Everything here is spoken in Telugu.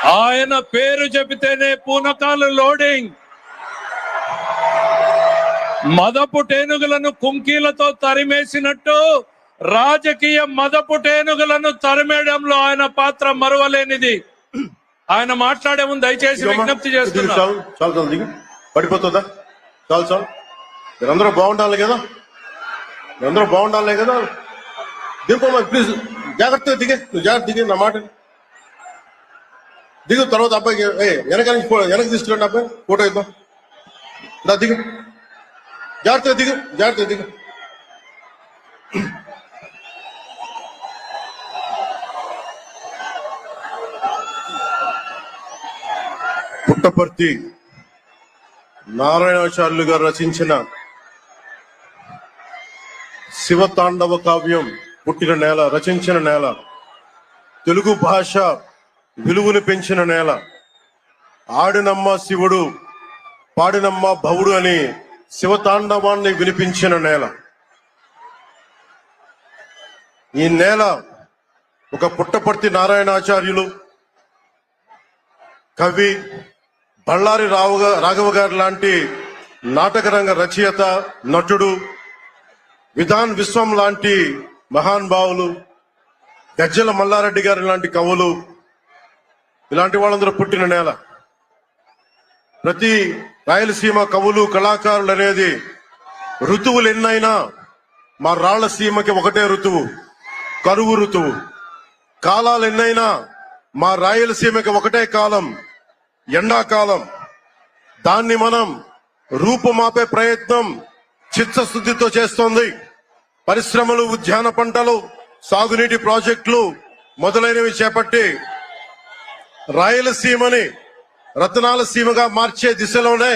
ఆయన పేరు చెబితేనే పూనకాలు లోడింగ్. మదపు టేనుగులను కుంకీలతో తరిమేసినట్టు రాజకీయ మదపు టేనుగులను తరిమేయడంలో ఆయన పాత్ర మరువలేనిది. ఆయన మాట్లాడే ముందు దయచేసి విజ్ఞప్తి చేస్తున్నా. చాలు దిగు, పడిపోతుందా? చాలు చాలు, మీరందరూ బాగుండాలి కదా, మీరందరూ బాగుండాలి కదా. దిగుకోమా ప్లీజ్, జాగ్రత్తగా దిగే, నువ్వు జాగ్రత్త దిగే, నా మాట దిగు. తర్వాత అబ్బాయికి వెనక్కి తీసుకురండి, అబ్బాయి ఫోటో ఇద్దాం. దా దిగు, జాగ్రత్తగా దిగు, జాగ్రత్తగా దిగు. పుట్టపర్తి నారాయణాచార్యులు గారు రచించిన శివతాండవ కావ్యం పుట్టిన నేల, రచించిన నేల, తెలుగు భాష విలువను పెంచిన నేల, ఆడినమ్మ శివుడు పాడినమ్మ భవుడు అని శివతాండవాన్ని వినిపించిన నేల. ఈ నేల ఒక పుట్టపర్తి నారాయణాచార్యులు, కవి బళ్ళారి రాఘవ గారు లాంటి నాటకరంగ రచయిత, నటుడు, విధాన్ విశ్వం లాంటి మహానుభావులు, గజ్జల మల్లారెడ్డి గారి లాంటి కవులు, ఇలాంటి వాళ్ళందరూ పుట్టిన నేల. ప్రతి రాయలసీమ కవులు కళాకారులు అనేది ఋతువులు ఎన్నైనా మా రాళ్లసీమకి ఒకటే ఋతువు, కరువు ఋతువు. కాలాలు ఎన్నైనా మా రాయలసీమకి ఒకటే కాలం, ఎండాకాలం. దాన్ని మనం రూపుమాపే ప్రయత్నం చిత్తశుద్ధితో చేస్తోంది. పరిశ్రమలు, ఉద్యాన పంటలు, సాగునీటి ప్రాజెక్టులు మొదలైనవి చేపట్టి రాయలసీమని రతనాల సీమగా మార్చే దిశలోనే